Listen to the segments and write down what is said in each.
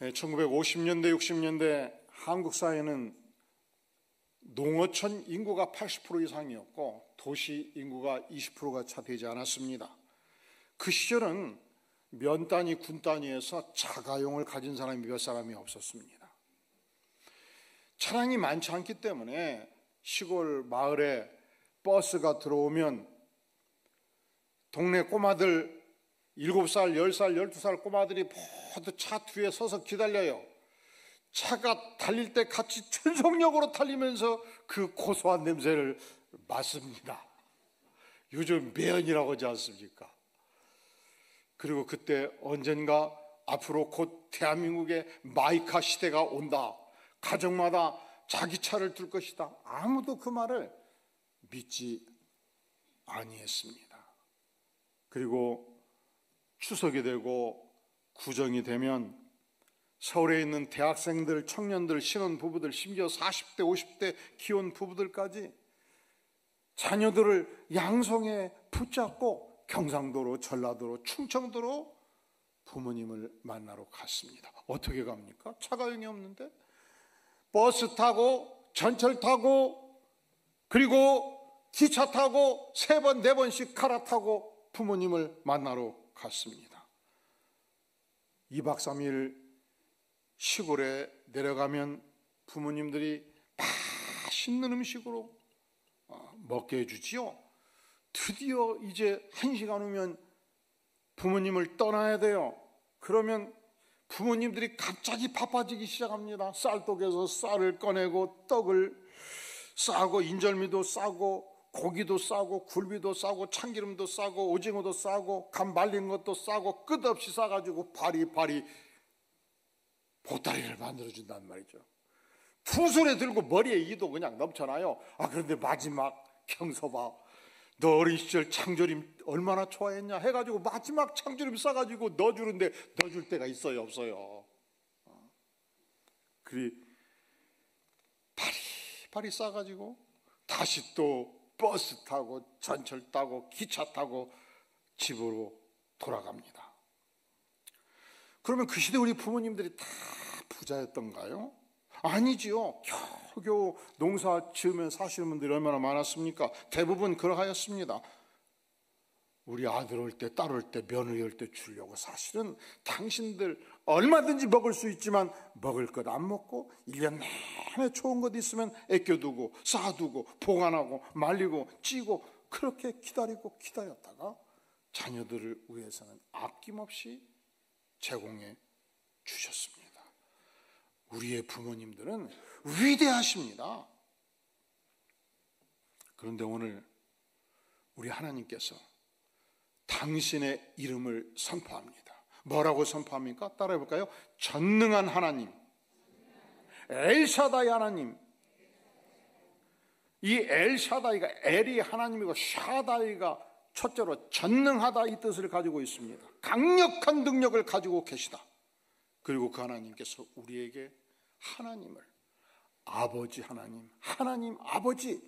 1950년대, 60년대 한국 사회는 농어촌 인구가 80% 이상이었고 도시 인구가 20%가 채 되지 않았습니다. 그 시절은 면 단위, 군 단위에서 자가용을 가진 사람이 몇 사람이 없었습니다. 차량이 많지 않기 때문에 시골 마을에 버스가 들어오면 동네 꼬마들 7살, 10살, 12살 꼬마들이 모두 차 뒤에 서서 기다려요. 차가 달릴 때 같이 전속력으로 달리면서 그 고소한 냄새를 맡습니다. 요즘 매연이라고 하지 않습니까? 그리고 그때 언젠가 앞으로 곧 대한민국의 마이카 시대가 온다. 가정마다 자기 차를 둘 것이다. 아무도 그 말을 믿지 아니했습니다. 그리고 추석이 되고 구정이 되면 서울에 있는 대학생들, 청년들, 신혼부부들, 심지어 40대, 50대 기혼 부부들까지 자녀들을 양성에 붙잡고 경상도로, 전라도로, 충청도로 부모님을 만나러 갔습니다. 어떻게 갑니까? 차가용이 없는데 버스 타고 전철 타고 그리고 기차 타고 3번, 4번씩 갈아타고 부모님을 만나러 갔습니다. 2박 3일 시골에 내려가면 부모님들이 맛있는 음식으로 먹게 해주지요. 드디어 이제 1시간 후면 부모님을 떠나야 돼요. 그러면 부모님들이 갑자기 바빠지기 시작합니다. 쌀떡에서 쌀을 꺼내고 떡을 싸고 인절미도 싸고 고기도 싸고 굴비도 싸고 참기름도 싸고 오징어도 싸고 간 말린 것도 싸고 끝없이 싸가지고 바리바리 보따리를 만들어준단 말이죠. 두 손에 들고 머리에 이도 그냥 넘쳐나요. 그런데 마지막 경서봐, 너 어린 시절 창조림 얼마나 좋아했냐 해가지고 마지막 창조림 싸가지고 넣어주는데 넣어줄 때가 있어요, 없어요? 그리 바리바리 싸가지고 다시 또 버스 타고 전철 타고 기차 타고 집으로 돌아갑니다. 그러면 그 시대 우리 부모님들이 다 부자였던가요? 아니지요. 겨우겨우 농사 지으면 사시는 분들이 얼마나 많았습니까? 대부분 그러하였습니다. 우리 아들 올 때, 딸 올 때, 며느리 올 때 주려고 사실은 당신들 얼마든지 먹을 수 있지만 먹을 것 안 먹고 1년 내내 좋은 것 있으면 아껴두고 쌓아두고 보관하고 말리고 찌고 그렇게 기다리고 기다렸다가 자녀들을 위해서는 아낌없이 제공해 주셨습니다. 우리의 부모님들은 위대하십니다. 그런데 오늘 우리 하나님께서 당신의 이름을 선포합니다. 뭐라고 선포합니까? 따라해 볼까요? 전능한 하나님, 엘샤다이 하나님. 이 엘샤다이가 엘이 하나님이고 샤다이가 첫째로 전능하다 이 뜻을 가지고 있습니다. 강력한 능력을 가지고 계시다. 그리고 그 하나님께서 우리에게 하나님을 아버지 하나님, 하나님 아버지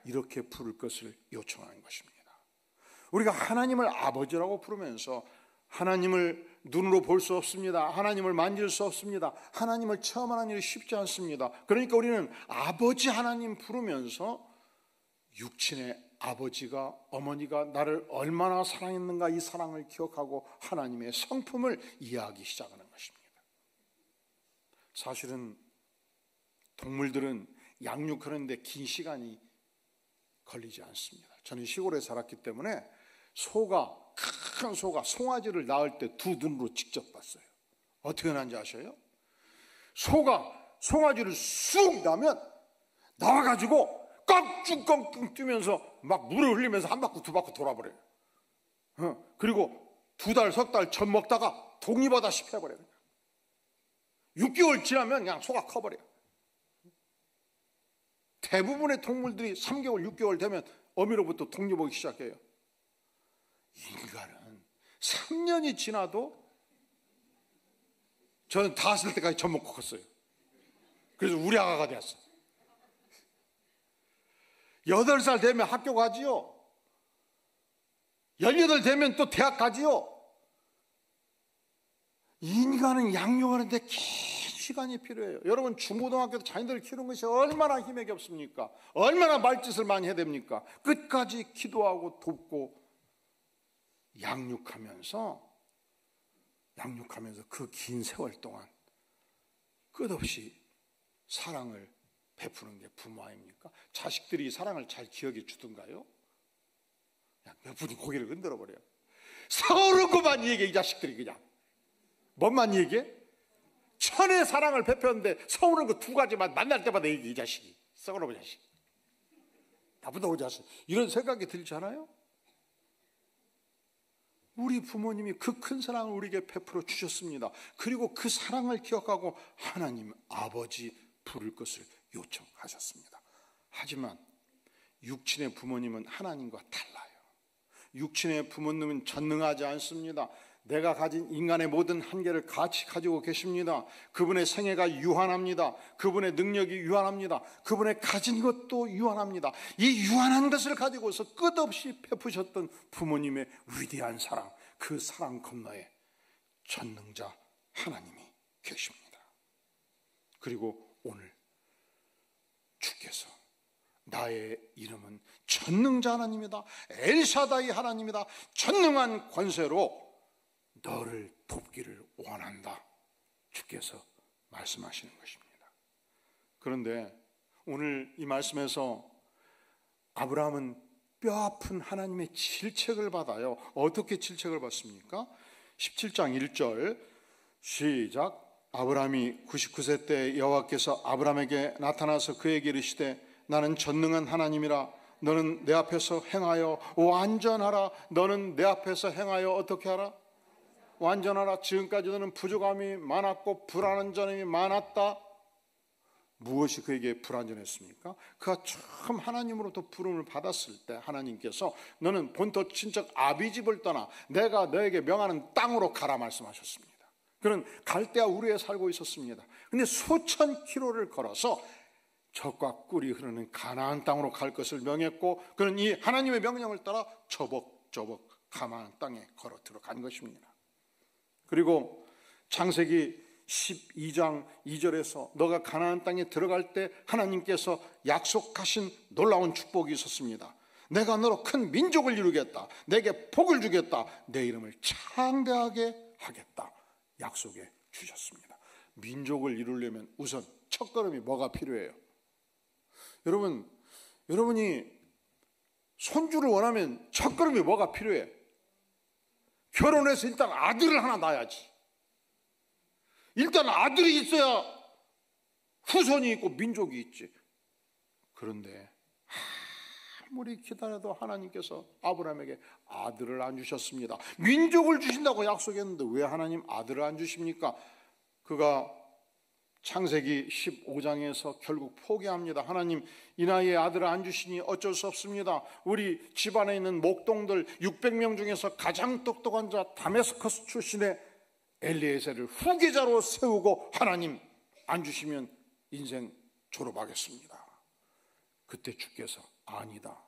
이렇게 부를 것을 요청하는 것입니다. 우리가 하나님을 아버지라고 부르면서 하나님을 눈으로 볼 수 없습니다. 하나님을 만질 수 없습니다. 하나님을 체험하는 일이 쉽지 않습니다. 그러니까 우리는 아버지 하나님 부르면서 육친의 아버지가, 어머니가 나를 얼마나 사랑했는가 이 사랑을 기억하고 하나님의 성품을 이해하기 시작하는 것입니다. 사실은 동물들은 양육하는데 긴 시간이 걸리지 않습니다. 저는 시골에 살았기 때문에 큰 소가 송아지를 낳을 때 두 눈으로 직접 봤어요. 어떻게 낳는지 아셔요? 소가 송아지를 쑥 낳으면 나와가지고 깡충깡충 뛰면서 막 물을 흘리면서 한 바퀴 두 바퀴 돌아버려요. 그리고 2달, 3달 젖 먹다가 독립하다시피 해버려요. 6개월 지나면 그냥 소가 커버려요. 대부분의 동물들이 3개월, 6개월 되면 어미로부터 독립하기 시작해요. 인간은 3년이 지나도 저는 5살 때까지 젖 먹고 컸어요. 그래서 우리 아가가 되었어요. 8살 되면 학교 가지요. 18 되면 또 대학 가지요. 인간은 양육하는데 긴 시간이 필요해요. 여러분 중고등학교 때 자녀들을 키우는 것이 얼마나 힘이 겹습니까? 얼마나 말짓을 많이 해야 됩니까? 끝까지 기도하고 돕고 양육하면서 그 긴 세월 동안 끝없이 사랑을 베푸는 게 부모 아닙니까? 자식들이 사랑을 잘 기억해 주던가요? 몇 분이 고개를 흔들어 버려요. 서럽고만 얘기해. 이 자식들이 그냥 뭔만 얘기해? 천의 사랑을 베풀었는데 서운한 거 두 가지만 만날 때마다 얘기해. 이 자식이 썩어놓은 자식, 나쁘다고 자식, 이런 생각이 들지 않아요? 우리 부모님이 그 큰 사랑을 우리에게 베풀어 주셨습니다. 그리고 그 사랑을 기억하고 하나님 아버지 부를 것을 요청하셨습니다. 하지만 육친의 부모님은 하나님과 달라요. 육친의 부모님은 전능하지 않습니다. 내가 가진 인간의 모든 한계를 같이 가지고 계십니다. 그분의 생애가 유한합니다. 그분의 능력이 유한합니다. 그분의 가진 것도 유한합니다. 이 유한한 것을 가지고서 끝없이 베푸셨던 부모님의 위대한 사랑, 그 사랑 건너에 전능자 하나님이 계십니다. 그리고 오늘 주께서 나의 이름은 전능자 하나님이다, 엘샤다이 하나님이다, 전능한 권세로 너를 돕기를 원한다, 주께서 말씀하시는 것입니다. 그런데 오늘 이 말씀에서 아브라함은 뼈아픈 하나님의 질책을 받아요. 어떻게 질책을 받습니까? 17장 1절 시작. 아브라함이 99세 때 여호와께서 아브라함에게 나타나서 그에게 이르시되 나는 전능한 하나님이라 너는 내 앞에서 행하여 완전하라. 너는 내 앞에서 행하여 어떻게 하라? 완전하라. 지금까지 너는 부족함이 많았고 불완전함이 많았다. 무엇이 그에게 불완전했습니까? 그가 처음 하나님으로부터 부름을 받았을 때 하나님께서 너는 본토 친척 아비집을 떠나 내가 너에게 명하는 땅으로 가라 말씀하셨습니다. 그는 갈대아 우르에 살고 있었습니다. 그런데 수천 킬로를 걸어서 젖과 꿀이 흐르는 가나안 땅으로 갈 것을 명했고 그는 이 하나님의 명령을 따라 저벅저벅 가나안 땅에 걸어 들어간 것입니다. 그리고 창세기 12장 2절에서 너가 가나안 땅에 들어갈 때 하나님께서 약속하신 놀라운 축복이 있었습니다. 내가 너로 큰 민족을 이루겠다. 내게 복을 주겠다. 내 이름을 창대하게 하겠다. 약속해 주셨습니다. 민족을 이루려면 우선 첫걸음이 뭐가 필요해요? 여러분이 손주를 원하면 첫걸음이 뭐가 필요해? 결혼해서 일단 아들을 하나 낳아야지. 일단 아들이 있어야 후손이 있고 민족이 있지. 그런데 아무리 기다려도 하나님께서 아브라함에게 아들을 안 주셨습니다. 민족을 주신다고 약속했는데 왜 하나님 아들을 안 주십니까? 그가 창세기 15장에서 결국 포기합니다. 하나님, 이 나이에 아들을 안 주시니 어쩔 수 없습니다. 우리 집안에 있는 목동들 600명 중에서 가장 똑똑한 자 다메스커스 출신의 엘리에셀을 후계자로 세우고 하나님 안 주시면 인생 졸업하겠습니다. 그때 주께서 아니다.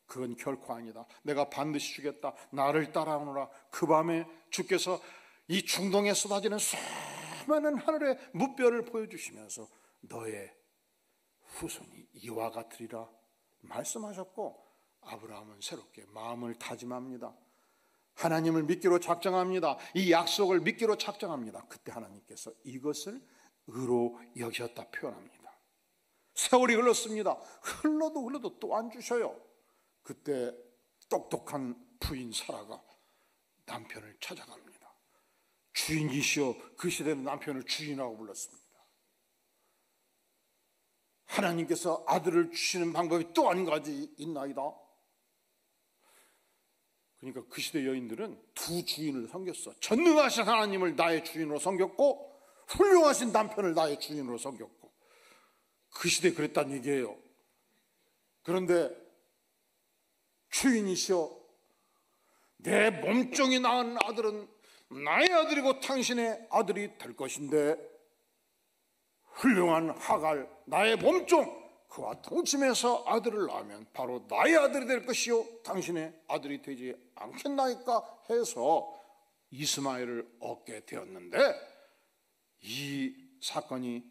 그건 결코 아니다. 내가 반드시 주겠다. 나를 따라오너라. 그 밤에 주께서 이 중동에 쏟아지는 수많은 하늘의 무뼈를 보여주시면서 너의 후손이 이와 같으리라 말씀하셨고 아브라함은 새롭게 마음을 다짐합니다. 하나님을 믿기로 작정합니다. 이 약속을 믿기로 작정합니다. 그때 하나님께서 이것을 의로 여기셨다 표현합니다. 세월이 흘렀습니다. 흘러도 또 안 주셔요. 그때 똑똑한 부인 사라가 남편을 찾아갑니다. 주인이시여, 그 시대는 남편을 주인이라고 불렀습니다. 하나님께서 아들을 주시는 방법이 또 한 가지 있나이다. 그러니까 그 시대 여인들은 두 주인을 섬겼어. 전능하신 하나님을 나의 주인으로 섬겼고 훌륭하신 남편을 나의 주인으로 섬겼고, 그 시대에 그랬다는 얘기예요. 그런데 주인이시여, 내 몸종이 낳은 아들은 나의 아들이고 당신의 아들이 될 것인데 훌륭한 하갈, 나의 몸종, 그와 동침해서 아들을 낳으면 바로 나의 아들이 될 것이요 당신의 아들이 되지 않겠나이까 해서 이스마엘을 얻게 되었는데 사건이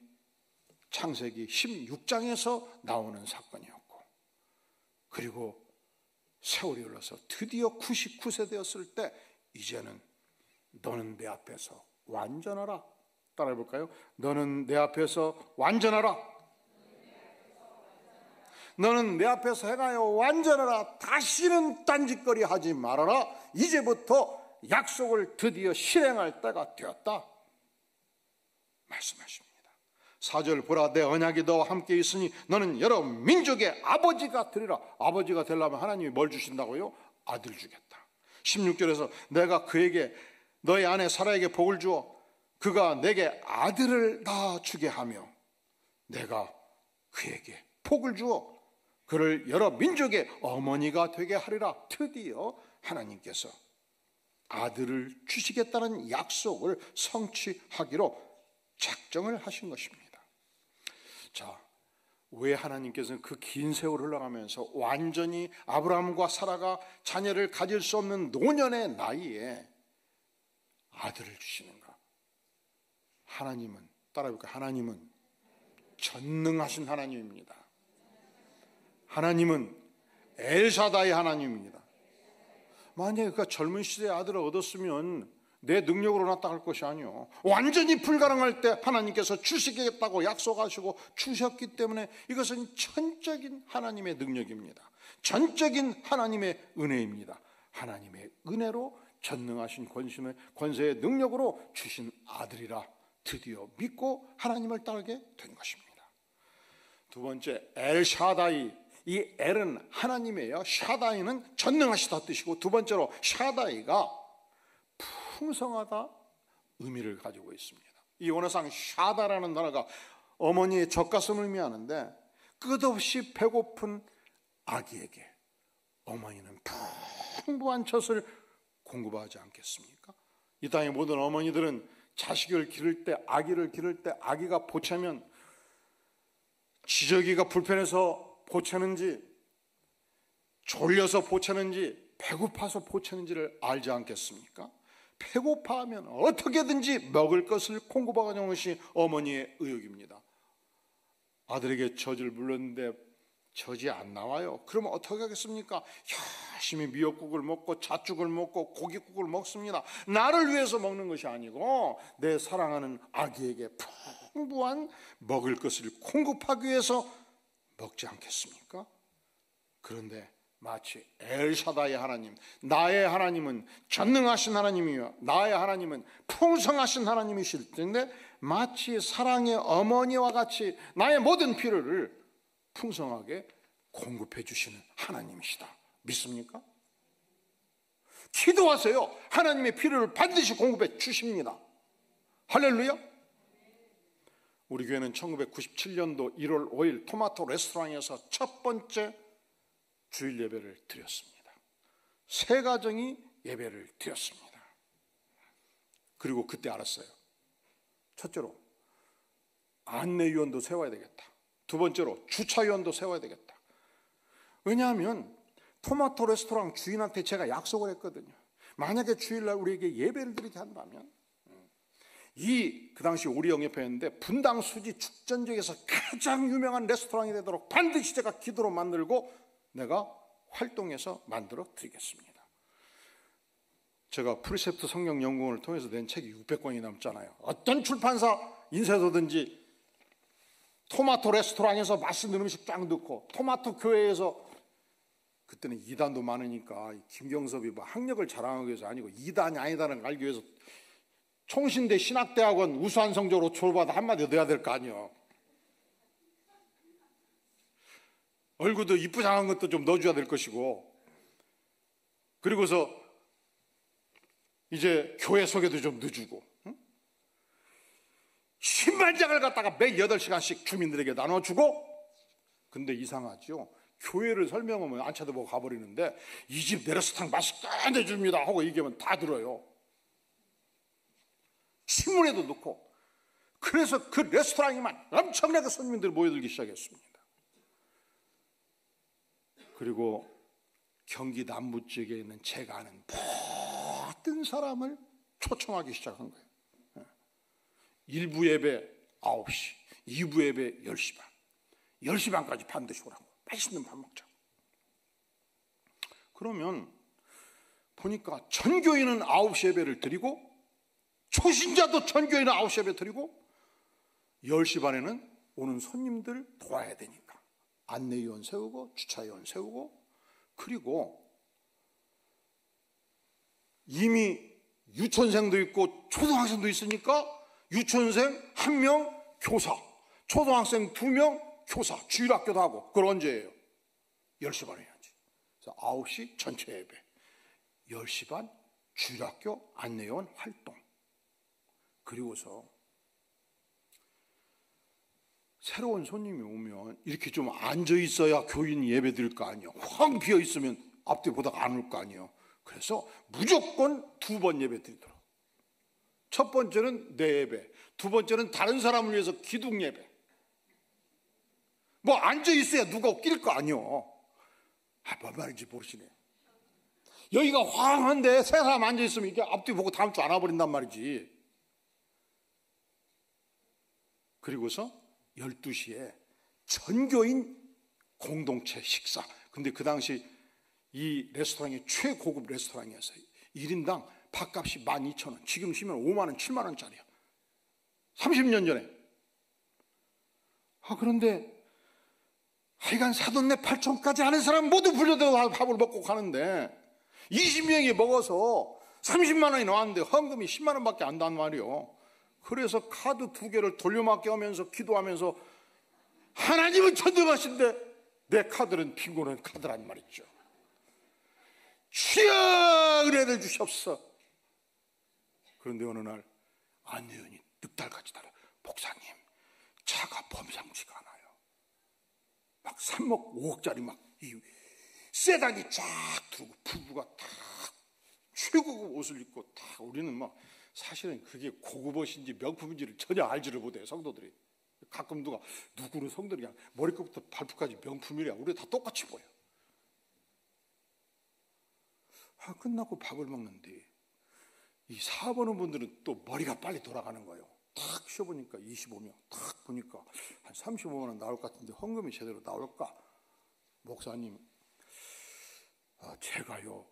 창세기 16장에서 나오는 사건이었고, 그리고 세월이 흘러서 드디어 99세 되었을 때 이제는 너는 내 앞에서 완전하라. 따라해 볼까요? 너는 내 앞에서 완전하라. 너는 내 앞에서 행하여 완전하라. 다시는 딴짓거리 하지 말아라. 이제부터 약속을 드디어 실행할 때가 되었다 말씀하십니다. 4절 보라, 내 언약이 너와 함께 있으니 너는 여러 민족의 아버지가 되리라. 아버지가 되려면 하나님이 뭘 주신다고요? 아들 주겠다. 16절에서 내가 그에게 너의 아내 사라에게 복을 주어 그가 내게 아들을 낳아주게 하며 내가 그에게 복을 주어 그를 여러 민족의 어머니가 되게 하리라. 드디어 하나님께서 아들을 주시겠다는 약속을 성취하기로 작정을 하신 것입니다. 자, 왜 하나님께서는 그 긴 세월 흘러가면서 완전히 아브라함과 사라가 자녀를 가질 수 없는 노년의 나이에 아들을 주시는가? 하나님은, 따라해볼까요? 하나님은 전능하신 하나님입니다. 하나님은 엘샤다이 하나님입니다. 만약에 그가 젊은 시대에 아들을 얻었으면 내 능력으로 나타날 것이 아니요, 완전히 불가능할 때 하나님께서 주시겠다고 약속하시고 주셨기 때문에 이것은 전적인 하나님의 능력입니다. 전적인 하나님의 은혜입니다. 하나님의 은혜로 전능하신 권세의 능력으로 주신 아들이라 드디어 믿고 하나님을 따르게 된 것입니다. 두 번째, 엘샤다이. 이 엘은 하나님이에요. 샤다이는 전능하시다 뜻이고, 두 번째로 샤다이가 풍성하다 의미를 가지고 있습니다. 이 원어상 샤다라는 단어가 어머니의 젖가슴을 의미하는데, 끝없이 배고픈 아기에게 어머니는 풍부한 젖을 공급하지 않겠습니까? 이 땅의 모든 어머니들은 자식을 기를 때, 아기를 기를 때 아기가 보채면 지저귀가 불편해서 보채는지, 졸려서 보채는지, 배고파서 보채는지를 알지 않겠습니까? 배고파하면 어떻게든지 먹을 것을 공급하는 것이 어머니의 의욕입니다. 아들에게 젖을 물렀는데 젖이 안 나와요. 그러면 어떻게 하겠습니까? 열심히 미역국을 먹고 잣죽을 먹고 고깃국을 먹습니다. 나를 위해서 먹는 것이 아니고 내 사랑하는 아기에게 풍부한 먹을 것을 공급하기 위해서 먹지 않겠습니까? 그런데 마치 엘샤다의 하나님, 나의 하나님은 전능하신 하나님이며 나의 하나님은 풍성하신 하나님이실 텐데, 마치 사랑의 어머니와 같이 나의 모든 필요를 풍성하게 공급해 주시는 하나님이시다. 믿습니까? 기도하세요. 하나님의 필요를 반드시 공급해 주십니다. 할렐루야. 우리 교회는 1997년도 1월 5일 토마토 레스토랑에서 첫 번째 주일 예배를 드렸습니다. 세 가정이 예배를 드렸습니다. 그리고 그때 알았어요. 첫째로 안내위원도 세워야 되겠다. 두 번째로 주차위원도 세워야 되겠다. 왜냐하면 토마토 레스토랑 주인한테 제가 약속을 했거든요. 만약에 주일날 우리에게 예배를 드리게 한다면 그 당시 우리 영협회였는데 분당 수지 축전 지역에서 가장 유명한 레스토랑이 되도록 반드시 제가 기도로 만들고 내가 활동해서 만들어 드리겠습니다. 제가 프리셉트 성경 연구원을 통해서 낸 책이 600권이 넘잖아요. 어떤 출판사 인쇄소든지 토마토 레스토랑에서 맛있는 음식 쫙 넣고, 토마토 교회에서, 그때는 이단도 많으니까 김경섭이 뭐 학력을 자랑하기 위해서 아니고 이단이 아니다는 걸 알기 위해서 총신대 신학대학원 우수한 성적으로 졸업하다 한마디 넣어야 될 거 아니에요. 얼굴도 이쁘장한 것도 좀 넣어줘야 될 것이고, 그리고서 이제 교회 소개도 좀 넣어주고, 신반장을 갖다가 매일 8시간씩 주민들에게 나눠주고. 근데 이상하죠. 교회를 설명하면 안 쳐다보고 가버리는데 이 집 내려사탕 맛있게 내줍니다 하고 얘기하면 다 들어요. 신문에도 넣고. 그래서 그 레스토랑에만 엄청나게 손님들이 모여들기 시작했습니다. 그리고 경기 남부 지역에 있는 제가 아는 모든 사람을 초청하기 시작한 거예요. 일부 예배 9시, 2부 예배 10시 반. 10시 반까지 반드시 오라고. 맛있는 밥 먹자. 그러면 보니까 전교인은 9시 예배를 드리고 초신자도 전교인은 9시 예배 드리고 10시 반에는 오는 손님들 도와야 되니까 안내위원 세우고 주차위원 세우고, 그리고 이미 유치원생도 있고 초등학생도 있으니까 유치원생 1명 교사, 초등학생 2명 교사, 주일학교도 하고. 그걸 언제 해요? 10시 반에 해야지. 그래서 9시 전체 예배, 10시 반 주일학교 안내위원 활동. 그리고서 새로운 손님이 오면 이렇게 좀 앉아 있어야 교인 예배 드릴 거 아니에요. 확 비어 있으면 앞뒤 보다가 안 올 거 아니에요. 그래서 무조건 2번 예배 드리도록. 첫 번째는 내 예배, 두 번째는 다른 사람을 위해서 기둥 예배. 뭐 앉아 있어야 누가 낄 거 아니에요. 뭔 말인지 모르시네. 여기가 황한데 세 사람 앉아 있으면 이게 앞뒤 보고 다음 주 안 와버린단 말이지. 그리고서 12시에 전교인 공동체 식사. 근데 그 당시 이 레스토랑이 최고급 레스토랑이었어요. 1인당 밥값이 12,000원. 지금 시면 5만 원, 7만 원짜리야. 30년 전에. 그런데 하여간 사돈네 8촌까지 하는 사람 모두 불려다가 밥을 먹고 가는데 20명이 먹어서 30만 원이 나왔는데 헌금이 10만 원밖에 안 단 말이요. 그래서 카드 2개를 돌려막기 하면서 기도하면서 하나님은 전능하신데 내 카드는 빈곤한 카드란 말이죠. 주여 은혜를 주시옵소서. 그런데 어느 날 안내원이 늑달같이 달아. 목사님, 차가 범상치가 않아요. 막 3억 5억짜리 막 이 세단이 쫙 들고 부부가 다 최고급 옷을 입고 다. 우리는 막 사실은 그게 고급 옷인지 명품인지를 전혀 알지를 못해요. 성도들이 가끔 누구는 성도들이 그냥 머리끝부터 발끝까지 명품이래. 우리 다 똑같이 보여. 끝나고 밥을 먹는데 이 사업 하는 분들은 또 머리가 빨리 돌아가는 거예요. 탁 쉬어보니까 25명, 탁 보니까 한 35만 원 나올 것 같은데 헌금이 제대로 나올까? 목사님, 제가요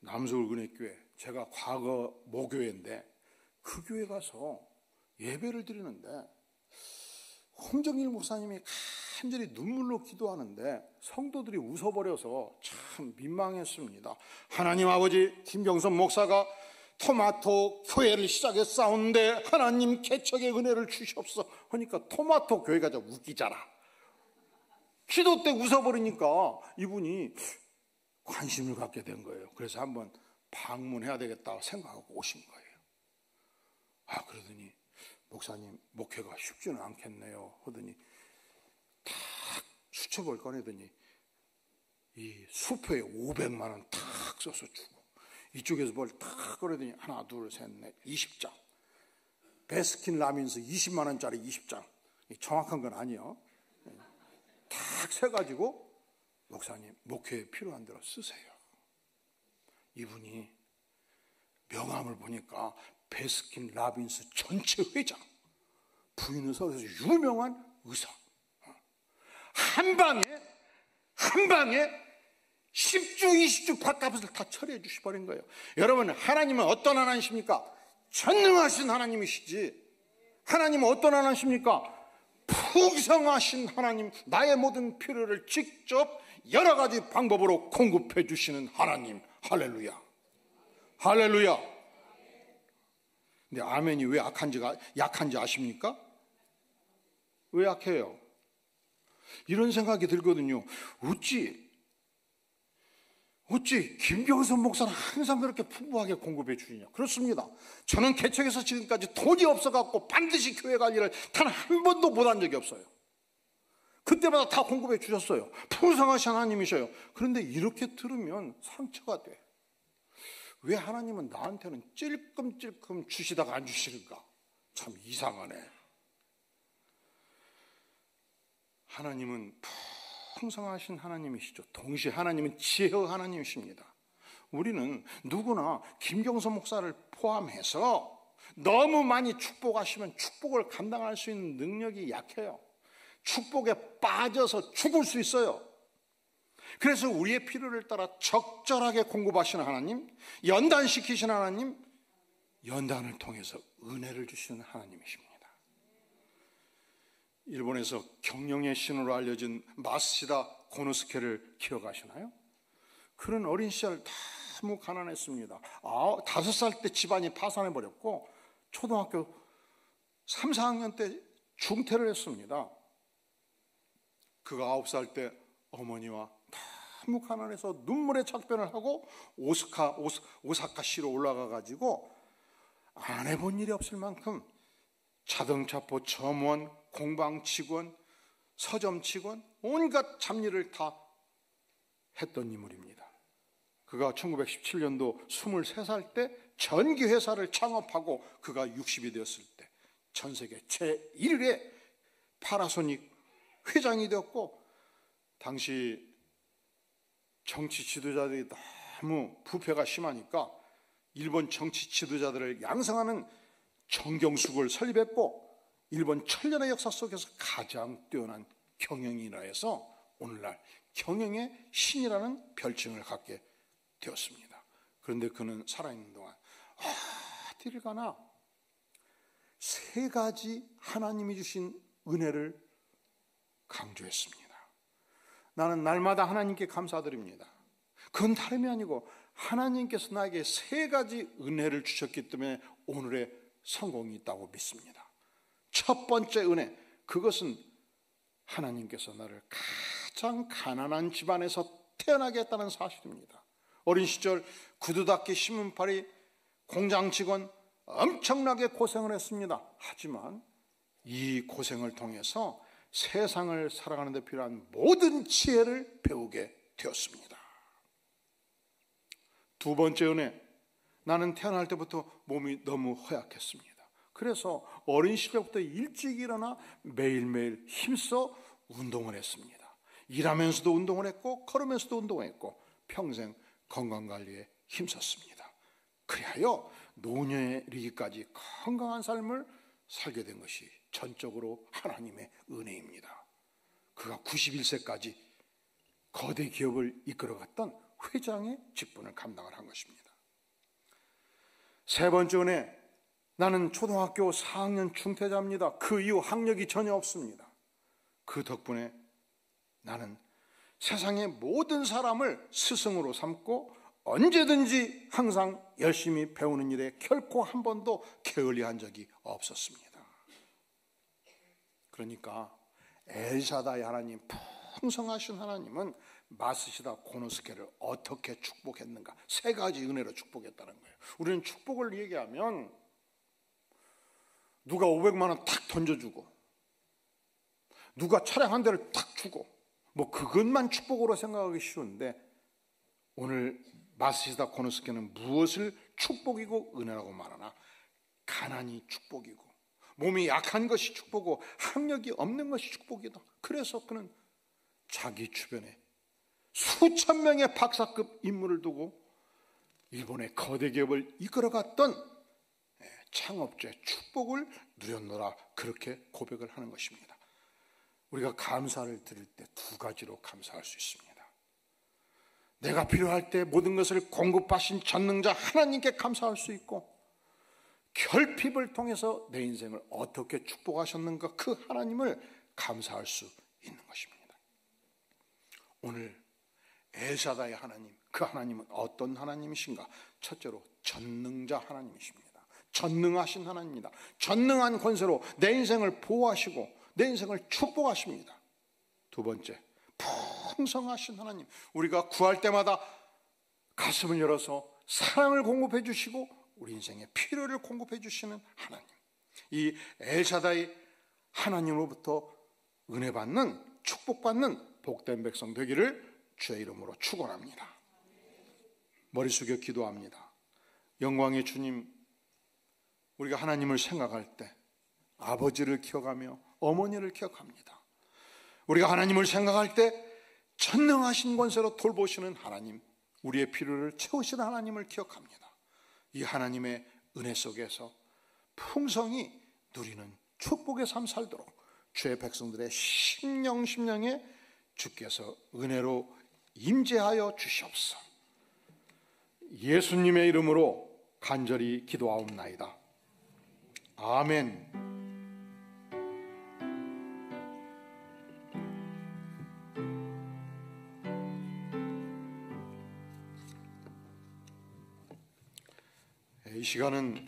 남서울은혜교회, 제가 과거 모교회인데 그 교회 가서 예배를 드리는데 홍정일 목사님이 간절히 눈물로 기도하는데 성도들이 웃어버려서 참 민망했습니다. 하나님 아버지, 김경선 목사가 토마토 교회를 시작했사온데 하나님 개척의 은혜를 주시옵소서 하니까 토마토 교회가 좀 웃기잖아. 기도 때 웃어버리니까 이분이 관심을 갖게 된 거예요. 그래서 한번 방문해야 되겠다 생각하고 오신 거예요. 그러더니 목사님, 목회가 쉽지는 않겠네요 하더니 탁 수첩을 꺼내더니 이 수표에 500만 원 탁 써서 주고, 이쪽에서 뭘 탁 꺼내더니 하나 둘 셋 넷 20장 베스킨 라빈스 20만 원짜리 20장, 정확한 건 아니에요. 탁 세가지고 목사님, 목회에 필요한 대로 쓰세요. 이분이 명함을 보니까 베스킨 라빈스 전체 회장, 부인은 서울에서 유명한 의사. 한 방에 10주 20주 밥값을 다 처리해 주시버린 거예요. 여러분, 하나님은 어떤 하나님이십니까? 전능하신 하나님이시지. 하나님은 어떤 하나님이십니까? 풍성하신 하나님, 나의 모든 필요를 직접 여러 가지 방법으로 공급해 주시는 하나님. 할렐루야, 할렐루야. 근데 아멘이 왜 약한지 아십니까? 왜 약해요? 이런 생각이 들거든요. 어찌 김경선 목사는 항상 그렇게 풍부하게 공급해 주느냐? 그렇습니다. 저는 개척에서 지금까지 돈이 없어갖고 반드시 교회 갈 일을 단 한 번도 못한 적이 없어요. 그때마다 다 공급해 주셨어요. 풍성하신 하나님이셔요. 그런데 이렇게 들으면 상처가 돼. 왜 하나님은 나한테는 찔끔찔끔 주시다가 안 주시는가? 참 이상하네. 하나님은 풍성하신 하나님이시죠. 동시에 하나님은 지혜의 하나님이십니다. 우리는 누구나 김경선 목사를 포함해서 너무 많이 축복하시면 축복을 감당할 수 있는 능력이 약해요. 축복에 빠져서 죽을 수 있어요. 그래서 우리의 필요를 따라 적절하게 공급하시는 하나님, 연단시키시는 하나님, 연단을 통해서 은혜를 주시는 하나님이십니다. 일본에서 경영의 신으로 알려진 마쓰시다 고노스케를 기억하시나요? 그런 어린 시절 너무 가난했습니다. 5살 때 집안이 파산해버렸고 초등학교 3, 4학년 때 중퇴를 했습니다. 그가 9살 때 어머니와 너무 가난해서 눈물의 작별을 하고 오사카시로 올라가가지고 안 해본 일이 없을 만큼 자동차포 점원, 공방 직원, 서점 직원, 온갖 잡일을 다 했던 인물입니다. 그가 1917년도 23살 때 전기회사를 창업하고 그가 60이 되었을 때 전 세계 제1회 파나소닉 회장이 되었고, 당시 정치 지도자들이 너무 부패가 심하니까 일본 정치 지도자들을 양성하는 정경숙을 설립했고, 일본 천년의 역사 속에서 가장 뛰어난 경영인이라 해서 오늘날 경영의 신이라는 별칭을 갖게 되었습니다. 그런데 그는 살아있는 동안 어디를 가나 3가지 하나님이 주신 은혜를 강조했습니다. 나는 날마다 하나님께 감사드립니다. 그건 다름이 아니고 하나님께서 나에게 3가지 은혜를 주셨기 때문에 오늘의 성공이 있다고 믿습니다. 첫 번째 은혜, 그것은 하나님께서 나를 가장 가난한 집안에서 태어나게 했다는 사실입니다. 어린 시절 구두 닦기, 신문팔이, 공장 직원 엄청나게 고생을 했습니다. 하지만 이 고생을 통해서 세상을 살아가는 데 필요한 모든 지혜를 배우게 되었습니다. 두 번째 은혜, 나는 태어날 때부터 몸이 너무 허약했습니다. 그래서 어린 시절부터 일찍 일어나 매일매일 힘써 운동을 했습니다. 일하면서도 운동을 했고 걸으면서도 운동을 했고 평생 건강관리에 힘썼습니다. 그리하여 노년에 이르기까지 건강한 삶을 살게 된 것이 전적으로 하나님의 은혜입니다. 그가 91세까지 거대 기업을 이끌어갔던 회장의 직분을 감당을 한 것입니다. 세 번째 은혜, 나는 초등학교 4학년 중퇴자입니다. 그 이후 학력이 전혀 없습니다. 그 덕분에 나는 세상의 모든 사람을 스승으로 삼고 언제든지 항상 열심히 배우는 일에 결코 한 번도 게을리한 적이 없었습니다. 그러니까 엘샤다이 하나님, 풍성하신 하나님은 마쓰시다 고노스케를 어떻게 축복했는가? 3가지 은혜로 축복했다는 거예요. 우리는 축복을 얘기하면 누가 500만 원 탁 던져주고 누가 차량 한 대를 탁 주고 뭐 그것만 축복으로 생각하기 쉬운데, 오늘 마쓰시다 고노스케는 무엇을 축복이고 은혜라고 말하나? 가난이 축복이고 몸이 약한 것이 축복이고 학력이 없는 것이 축복이다. 그래서 그는 자기 주변에 수천 명의 박사급 인물을 두고 일본의 거대 기업을 이끌어갔던 창업주의 축복을 누렸노라, 그렇게 고백을 하는 것입니다. 우리가 감사를 드릴 때 2가지로 감사할 수 있습니다. 내가 필요할 때 모든 것을 공급하신 전능자 하나님께 감사할 수 있고, 결핍을 통해서 내 인생을 어떻게 축복하셨는가, 그 하나님을 감사할 수 있는 것입니다. 오늘 엘샤다의 하나님, 그 하나님은 어떤 하나님이신가? 첫째로 전능자 하나님이십니다. 전능하신 하나님입니다. 전능한 권세로 내 인생을 보호하시고 내 인생을 축복하십니다. 두 번째, 풍성하신 하나님, 우리가 구할 때마다 가슴을 열어서 사랑을 공급해 주시고 우리 인생의 필요를 공급해 주시는 하나님, 이 엘샤다이 하나님으로부터 은혜 받는, 축복받는 복된 백성 되기를 주의 이름으로 축원합니다. 머리 숙여 기도합니다. 영광의 주님, 우리가 하나님을 생각할 때 아버지를 기억하며 어머니를 기억합니다. 우리가 하나님을 생각할 때 전능하신 권세로 돌보시는 하나님, 우리의 필요를 채우시는 하나님을 기억합니다. 이 하나님의 은혜 속에서 풍성히 누리는 축복의 삶 살도록 주의 백성들의 심령에 주께서 은혜로 임재하여 주시옵소서. 예수님의 이름으로 간절히 기도하옵나이다. 아멘. 이 시간은